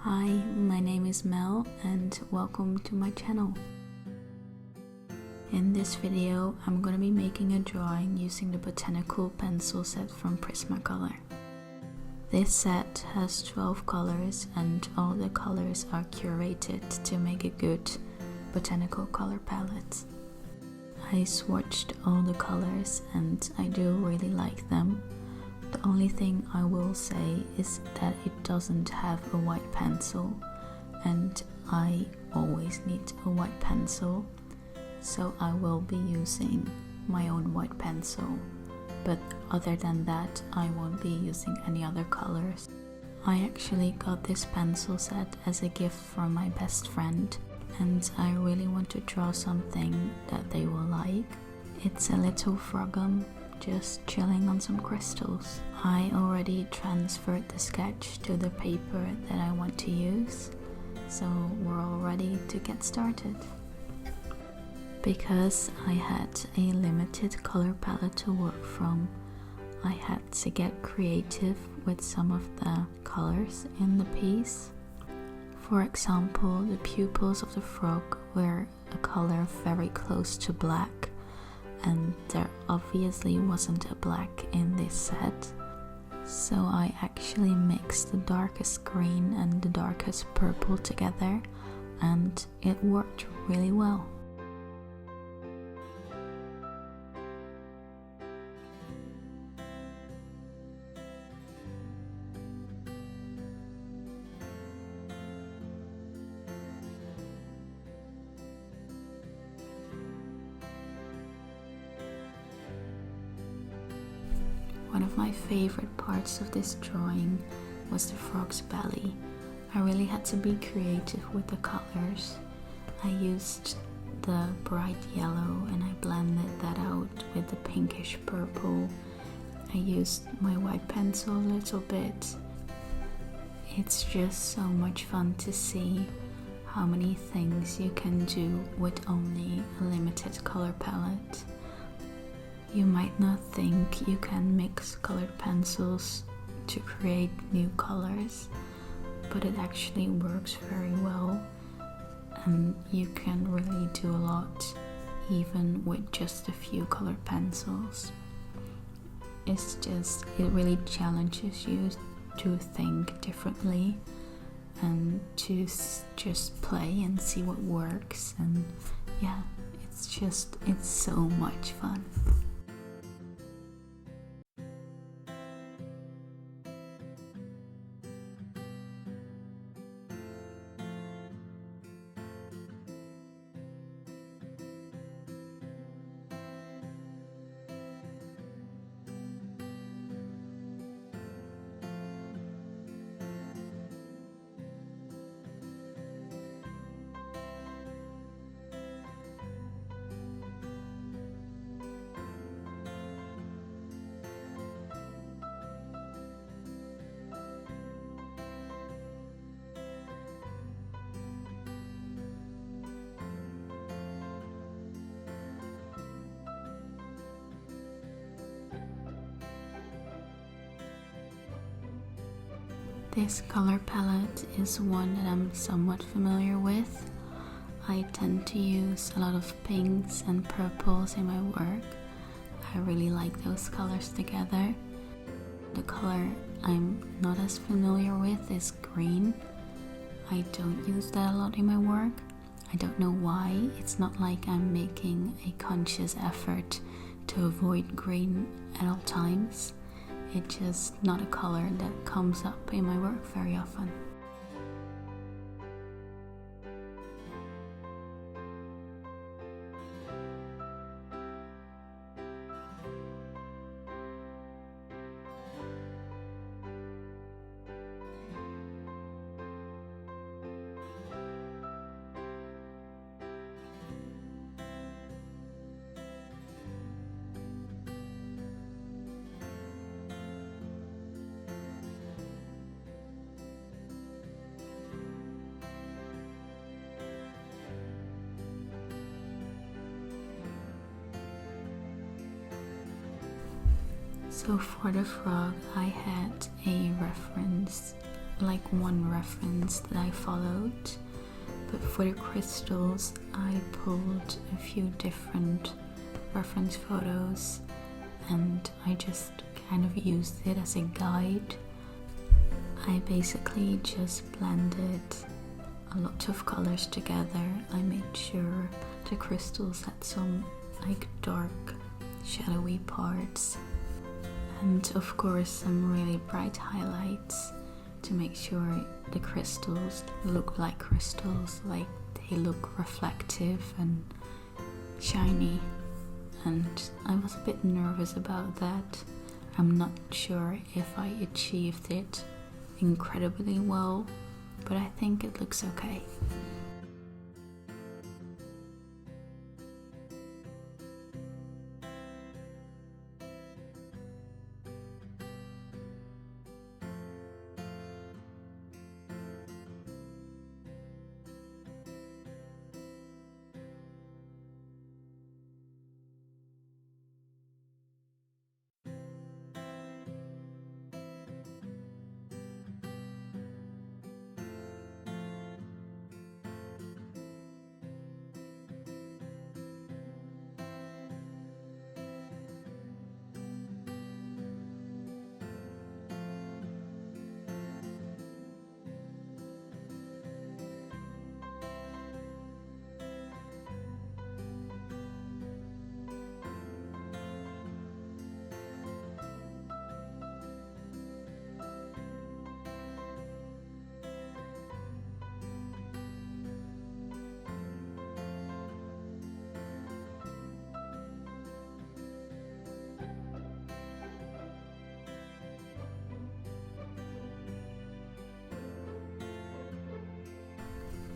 Hi, my name is Mel and welcome to my channel. In this video, I'm going to be making a drawing using the botanical pencil set from Prismacolor. This set has 12 colors and all the colors are curated to make a good botanical color palette. I swatched all the colors and I do really like them. The only thing I will say is that it doesn't have a white pencil, and I always need a white pencil, so I will be using my own white pencil, but other than that I won't be using any other colors. I actually got this pencil set as a gift from my best friend, and I really want to draw something that they will like. It's a little frogum just chilling on some crystals. I already transferred the sketch to the paper that I want to use, so we're all ready to get started. Because I had a limited color palette to work from, I had to get creative with some of the colors in the piece. For example, the pupils of the frog were a color very close to black, and there obviously wasn't a black in this set, so I actually mixed the darkest green and the darkest purple together, and it worked really well. One of my favorite parts of this drawing was the frog's belly. I really had to be creative with the colors. I used the bright yellow and I blended that out with the pinkish purple. I used my white pencil a little bit. It's just so much fun to see how many things you can do with only a limited color palette. You might not think you can mix colored pencils to create new colors, but it actually works very well, and you can really do a lot even with just a few colored pencils. It really challenges you to think differently and to just play and see what works, and yeah, it's so much fun. This color palette is one that I'm somewhat familiar with. I tend to use a lot of pinks and purples in my work. I really like those colors together. The color I'm not as familiar with is green. I don't use that a lot in my work. I don't know why. It's not like I'm making a conscious effort to avoid green at all times. It's just not a color that comes up in my work very often. So for the frog, I had a reference like one reference that I followed, but for the crystals I pulled a few different reference photos and I just kind of used it as a guide. I basically just blended a lot of colors together. I made sure the crystals had some like dark shadowy parts and of course some really bright highlights to make sure the crystals look like crystals, like they look reflective and shiny. And I was a bit nervous about that. I'm not sure if I achieved it incredibly well, but I think it looks okay.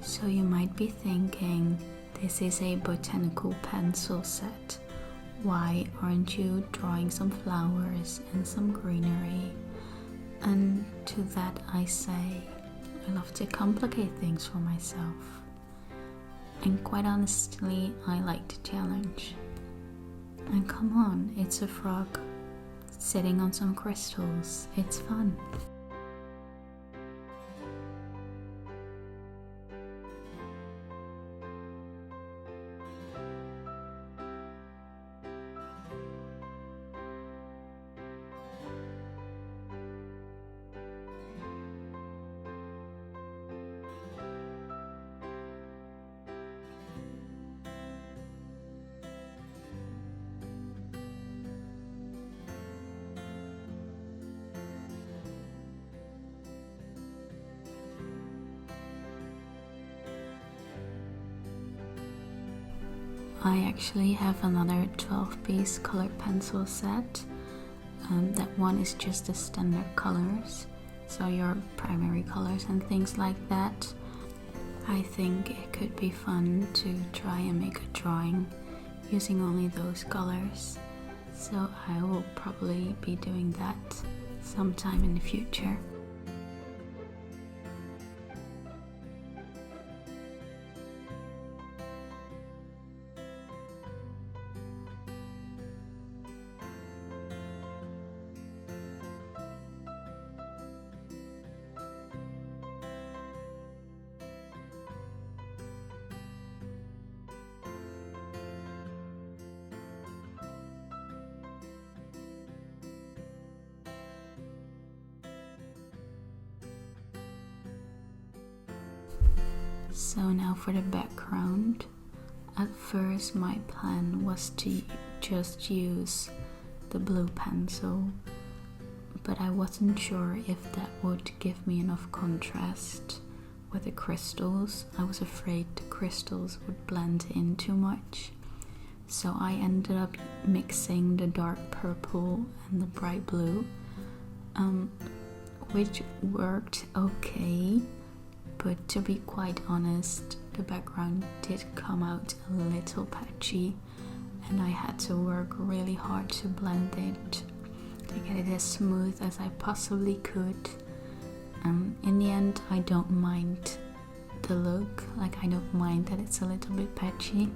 So you might be thinking, this is a botanical pencil set. Why aren't you drawing some flowers and some greenery? And to that I say, I love to complicate things for myself. And quite honestly, I like to challenge. And come on, it's a frog sitting on some crystals. It's fun. I actually have another 12-piece colored pencil set. That one is just the standard colors, so your primary colors and things like that. I think it could be fun to try and make a drawing using only those colors, so I will probably be doing that sometime in the future. So now for the background. At first my plan was to just use the blue pencil, but I wasn't sure if that would give me enough contrast with the crystals. I was afraid the crystals would blend in too much. So I ended up mixing the dark purple and the bright blue, which worked okay. But to be quite honest, the background did come out a little patchy and I had to work really hard to blend it, to get it as smooth as I possibly could. In the end, I don't mind the look, like I don't mind that it's a little bit patchy,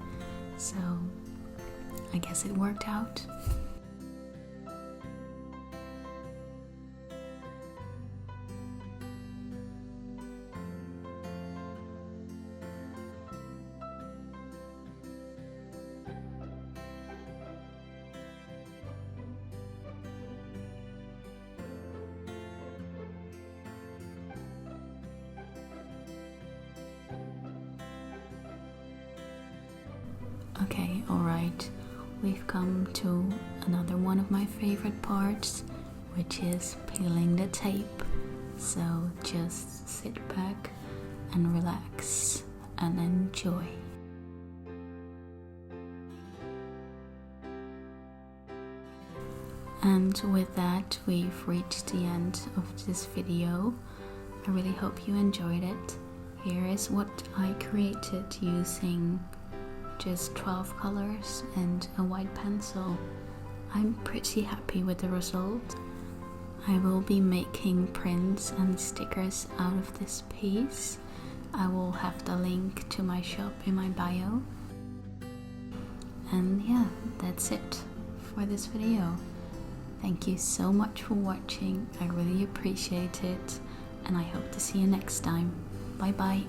so I guess it worked out. Alright, we've come to another one of my favorite parts, which is peeling the tape. So just sit back and relax and enjoy. And with that, we've reached the end of this video. I really hope you enjoyed it. Here is what I created using just 12 colors and a white pencil. I'm pretty happy with the result. I will be making prints and stickers out of this piece. I will have the link to my shop in my bio. And yeah, that's it for this video. Thank you so much for watching. I really appreciate it, and I hope to see you next time. Bye bye.